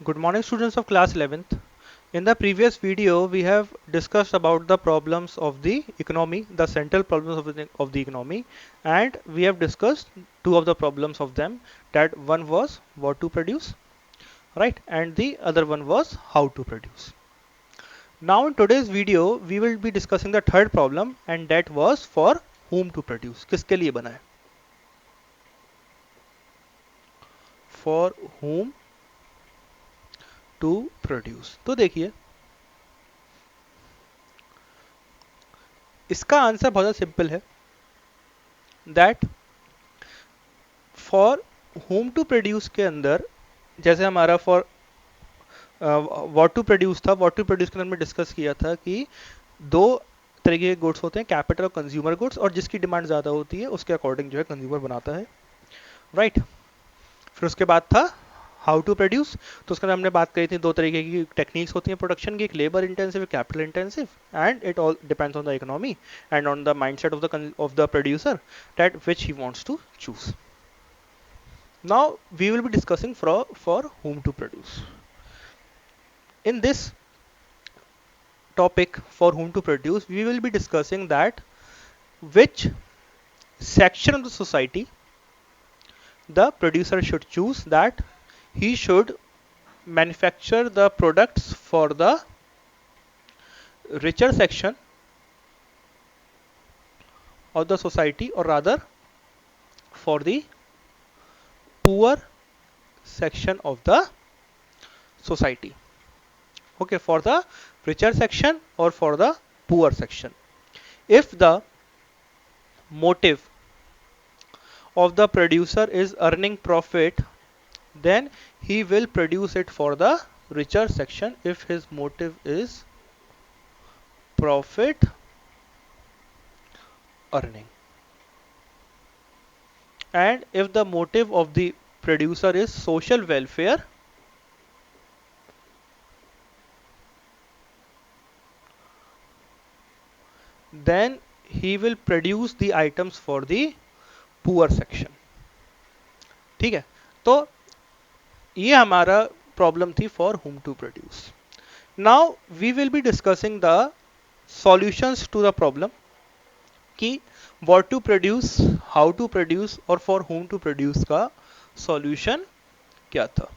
Good morning, students of class 11th. In the previous video, we have discussed about the problems of the economy, the central problems of the economy, and we have discussed two of the problems of them. That one was what to produce, right, and the other one was how to produce. Now, in today's video, we will be discussing the third problem, and that was for whom to produce. किसके लिए बना है? For whom to produce. तो देखिए, इसका answer बहुत simple है. That for whom to produce के अंदर जैसे हमारा फॉर व्हाट टू प्रोड्यूस था. व्हाट टू प्रोड्यूस के अंदर में डिस्कस किया था कि दो तरीके के गुड्स होते हैं, कैपिटल और कंज्यूमर गुड्स, और जिसकी डिमांड ज़्यादा होती है उसके अकॉर्डिंग जो है कंज्यूमर बनाता है, राइट. फिर उसके बाद था हाउ टू प्रोड्यूस. तो उसके अंदर हमने बात करी थी दो तरीके की टेक्निक्स होती हैं प्रोडक्शन की, एक labour intensive, capital intensive, and it all depends on the economy and on the mindset of the producer that which he wants to choose. Now we will be discussing for whom to produce. In this topic for whom to produce, we will be discussing that which section of the society the producer should choose, that he should manufacture the products for the richer section of the society, or rather for the poor section of the society. Okay, for the richer section or for the poor section. If the motive of the producer is earning profit, then he will produce it for the richer section. If his motive is profit earning, and if the motive of the producer is social welfare, then he will produce the items for the poor section. ठीक है, तो ये हमारा problem थी for whom to produce. Now we will be discussing the solutions to the problem कि what to produce, how to produce और for whom to produce का solution क्या था,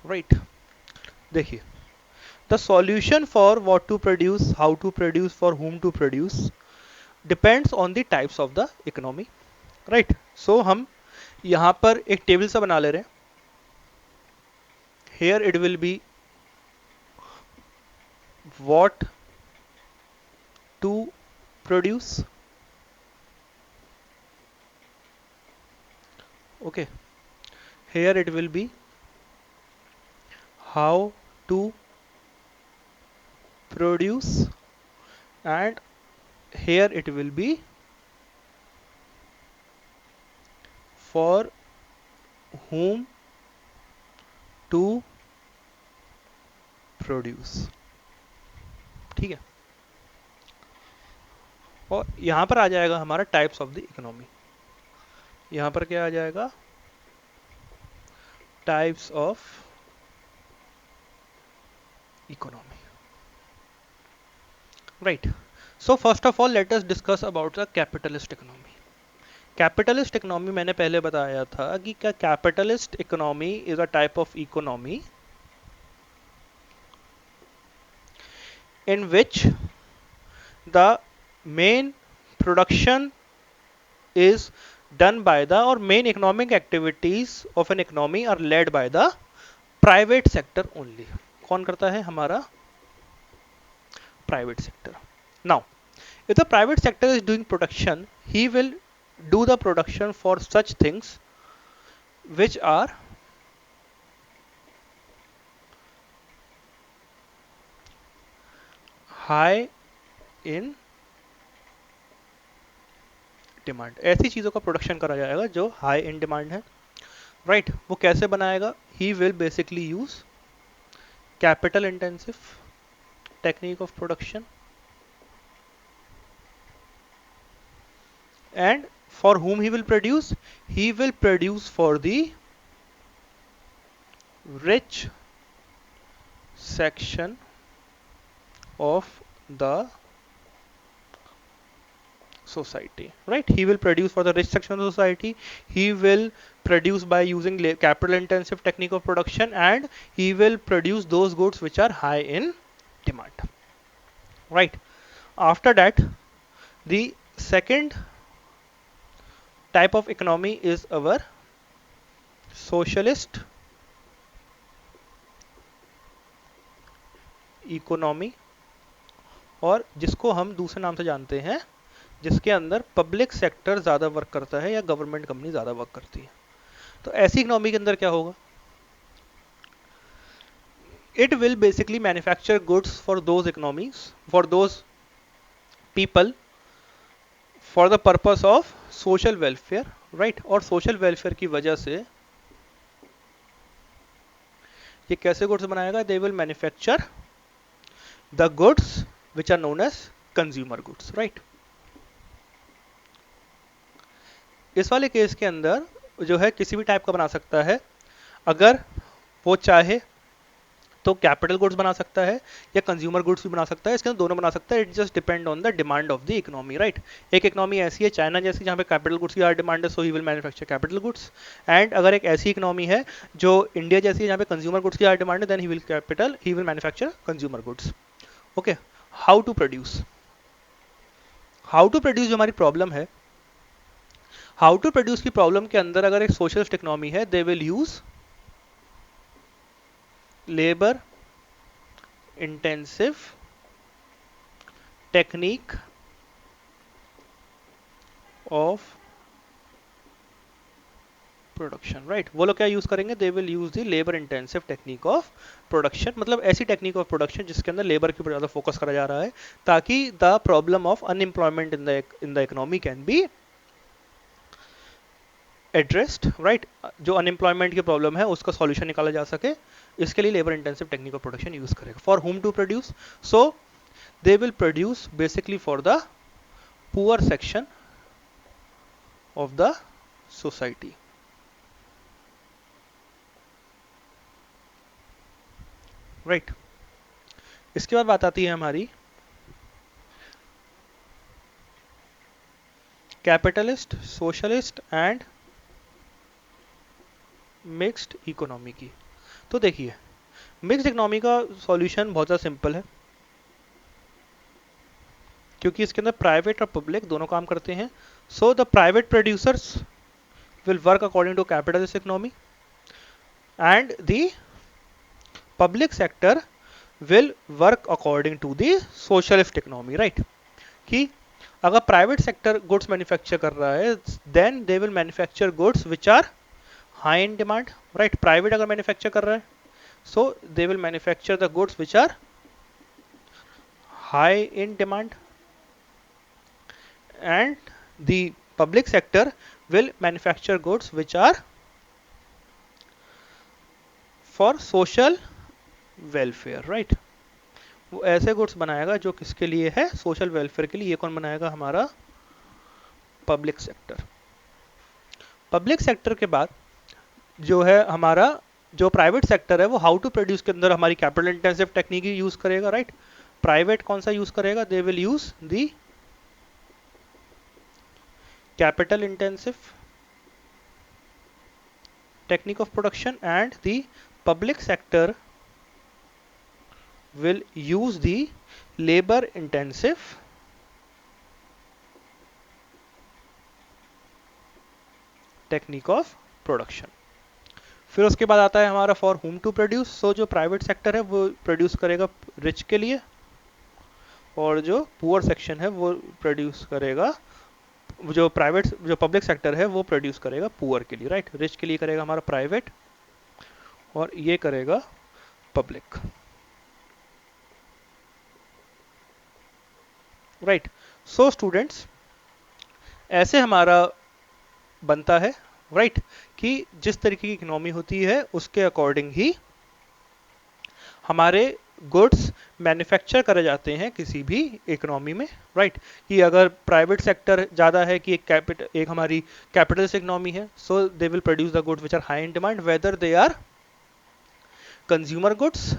राइट. देखिए, the solution for what to produce, how to produce, for whom to produce depends on the types of the economy, right. So हम यहां पर एक table सा बना ले रहे हैं. Here it will be what to produce. Okay, here it will be how to produce, and here it will be for whom to produce. ठीक है, और यहां पर आ जाएगा हमारा टाइप्स ऑफ द इकोनॉमी. यहां पर क्या आ जाएगा? Types of economy, right. So first of all let us discuss about the capitalist economy. Capitalist economy मैंने पहले बताया था कि क्या capitalist economy is a type of economy in which the main production is done by the, or main economic activities of an economy are led by the private sector only. कौन करता है? हमारा private sector. Now, if the private sector is doing production, he will do the production for such things which are high in demand. ऐसी चीज़ों का production करा जाएगा जो हाई इन डिमांड है, राइट. वो कैसे बनाएगा? He will basically use capital intensive technique of production, and for whom he will produce? He will produce for the rich section of the society, right? He will produce for the rich section of the society. He will produce by using capital intensive technique of production, and he will produce those goods which are high in demand, right? After that, the second type of economy is our socialist economy, और जिसको हम दूसरे नाम से जानते हैं, जिसके अंदर पब्लिक सेक्टर ज़्यादा वर्क करता है या गवर्नमेंट कंपनी ज़्यादा वर्क करती है। तो ऐसी इकोनॉमी के अंदर क्या होगा? It will basically manufacture goods for those economies, for those people, for the purpose of social welfare, right? और सोशल वेलफेयर की वजह से ये कैसे गुड्स बनाएगा? दे will manufacture the goods which are known as consumer goods, right? इस वाले case के अंदर जो है किसी भी टाइप का बना सकता है, अगर वो चाहे तो कैपिटल गुड्स बना सकता है या कंज्यूमर गुड्स भी बना सकता है, इसके अंदर दोनों बना सकता है। It just depend on the demand of the economy, right? एक इकोनॉमी ऐसी है चाइना जैसी जहाँ पे कैपिटल गुड्स की डिमांड है, so he will manufacture capital goods. And अगर एक ऐसी इकोनॉमी है जो इंडिया जैसी है जहाँ पे कंज्यूमर गुड्स की डिमांड है, then he will manufacture consumer goods. Okay, how to produce? How to produce जो हमारी प्रॉब्लम है, हाउ टू प्रोड्यूस की प्रॉब्लम के अंदर अगर एक सोशलिस्ट इकोनॉमी है, they will use labour intensive technique of production, right? वो लोग क्या यूज करेंगे? They will use the labour intensive technique of production, मतलब ऐसी टेक्निक ऑफ प्रोडक्शन जिसके अंदर लेबर के ऊपर ज्यादा फोकस करा जा रहा है, ताकि the problem of unemployment in the economy can be addressed, right? जो अनएम्प्लॉयमेंट की प्रॉब्लम है उसका सॉल्यूशन निकाला जा सके, इसके लिए labour intensive technique of production use करेगा। For whom to produce? So they will produce basically for the poor section of the society, right? इसके बाद बात आती है हमारी capitalist, socialist and mixed economy की। तो देखिए, मिक्स्ड इकोनॉमी का सॉल्यूशन बहुत ज़्यादा सिंपल है, क्योंकि इसके अंदर प्राइवेट और पब्लिक दोनों काम करते हैं। So the private producers will work according to capitalist economy and the public sector will work according to the socialist economy, right? कि अगर प्राइवेट सेक्टर गुड्स मैन्युफैक्चर कर रहा है, then they will manufacture goods which are high in demand, right? Private अगर manufacture कर रहा है, so they will manufacture the goods which are high in demand, and the public sector will manufacture goods which are for social welfare, right? वो ऐसे goods बनाएगा जो किसके लिए है? सोशल वेलफेयर के लिए। ये कौन बनाएगा? हमारा पब्लिक सेक्टर। पब्लिक सेक्टर के बाद जो है हमारा जो प्राइवेट सेक्टर है, वो हाउ टू प्रोड्यूस के अंदर हमारी कैपिटल इंटेंसिव टेक्निक यूज करेगा, राइट? प्राइवेट कौन सा यूज करेगा? दे will use the capital intensive technique of production, and the public sector will use the labor intensive technique of production। फिर उसके बाद आता है हमारा फॉर हुम टू प्रोड्यूस। सो जो प्राइवेट सेक्टर है वो प्रोड्यूस करेगा रिच के लिए, और जो पुअर सेक्शन है वो प्रोड्यूस करेगा, जो पब्लिक सेक्टर है वो प्रोड्यूस करेगा पुअर के लिए, राइट? रिच के लिए करेगा हमारा प्राइवेट, और ये करेगा पब्लिक, राइट? सो स्टूडेंट्स, ऐसे हमारा बनता है, राइट? कि जिस तरीके की इकोनॉमी होती है उसके अकॉर्डिंग ही हमारे गुड्स मैन्युफैक्चर करे जाते हैं किसी भी इकोनॉमी में, राइट? कि अगर प्राइवेट सेक्टर ज़्यादा है, कि एक हमारी कैपिटलिस्ट इकोनॉमी है, so they will produce the goods which are high in demand, whether they are consumer goods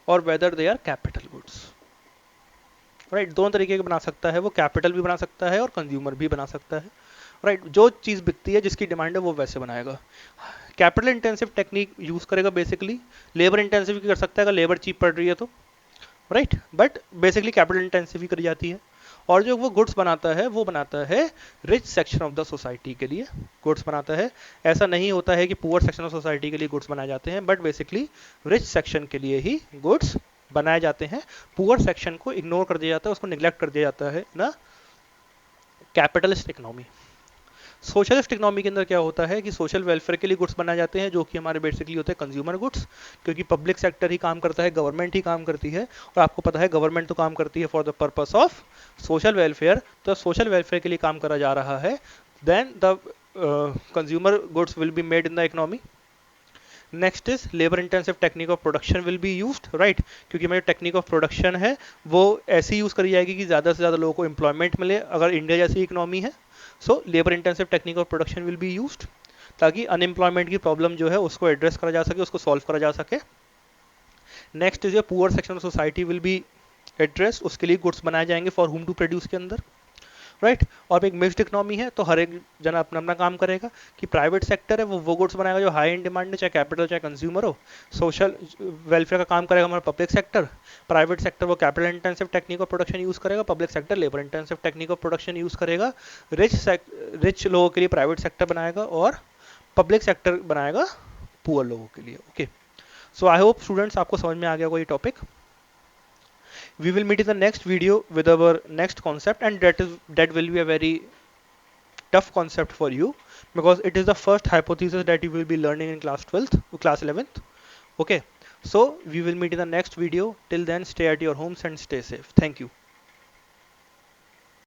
और whether they are capital goods. Right, दोनों तरीके के बना सकता है वो, कैपिटल भी बना सकता है और कंज्यूमर भी बना सकता है। राइट, जो चीज़ बिकती है जिसकी डिमांड है वो वैसे बनाएगा। कैपिटल इंटेंसिव टेक्निक यूज करेगा बेसिकली, लेबर इंटेंसिव भी कर सकता है अगर लेबर चीप पड़ रही है तो। Right, but basically capital intensive ही करी जाती है। और जो वो गुड्स बनाता है वो बनाता है rich section of the society के लिए गुड्स बनाता है। ऐसा नहीं होता है कि पुअर सेक्शन ऑफ सोसाइटी के लिए गुड्स बनाए जाते हैं, बट बेसिकली रिच सेक्शन के लिए ही गुड्स बनाए जाते हैं। पुअर सेक्शन को इग्नोर कर दिया जाता है, उसको निग्लेक्ट कर दिया जाता है ना कैपिटलिस्ट इकोनॉमी। सोशलिस्ट इकोनॉमी के अंदर क्या होता है कि सोशल वेलफेयर के लिए गुड्स बनाए जाते हैं, जो कि हमारे बेसिकली होते हैं कंज्यूमर गुड्स, क्योंकि पब्लिक सेक्टर ही काम करता है, गवर्नमेंट ही काम करती है। और आपको पता है गवर्नमेंट तो काम करती है for the purpose of social welfare, तो सोशल वेलफेयर के लिए काम करा जा रहा है, then the consumer goods will be made in the economy. Next is labour intensive technique of production will be used, right, क्योंकि हमारी टेक्निक ऑफ प्रोडक्शन है वो ऐसी यूज करी जाएगी कि ज़्यादा से ज़्यादा लोगों को एम्प्लॉयमेंट मिले अगर इंडिया जैसी इकोनॉमी है। So labour intensive technique of production will be used, ताकि अनएम्प्लॉयमेंट की प्रॉब्लम जो है उसको एड्रेस करा जा सके, उसको सॉल्व करा जा सके। Next is your poor section of society will be address, उसके लिए गुड्स बनाए जाएंगे फॉर हुम टू प्रोड्यूस के अंदर। राइट, और एक मिक्स्ड इकोनॉमी है तो हर एक जना अपना अपना काम करेगा, कि प्राइवेट सेक्टर है वो गुड्स बनाएगा जो हाई इन डिमांड है, चाहे कैपिटल चाहे कंज्यूमर हो। सोशल वेलफेयर का काम करेगा हमारा पब्लिक सेक्टर, प्राइवेट सेक्टर वो capital intensive technique of production use करेगा, public sector labour intensive technique of production use करेगा। रिच लोगों के लिए प्राइवेट सेक्टर बनाएगा और पब्लिक सेक्टर बनाएगा पुअर लोगों के लिए। Okay, so I hope students आपको समझ में आ गया कोई topic. We will meet in the next video with our next concept, and that will be a very tough concept for you, because it is the first hypothesis that you will be learning in class 12th or class 11th. Okay, so we will meet in the next video. Till then, stay at your homes and stay safe. Thank you.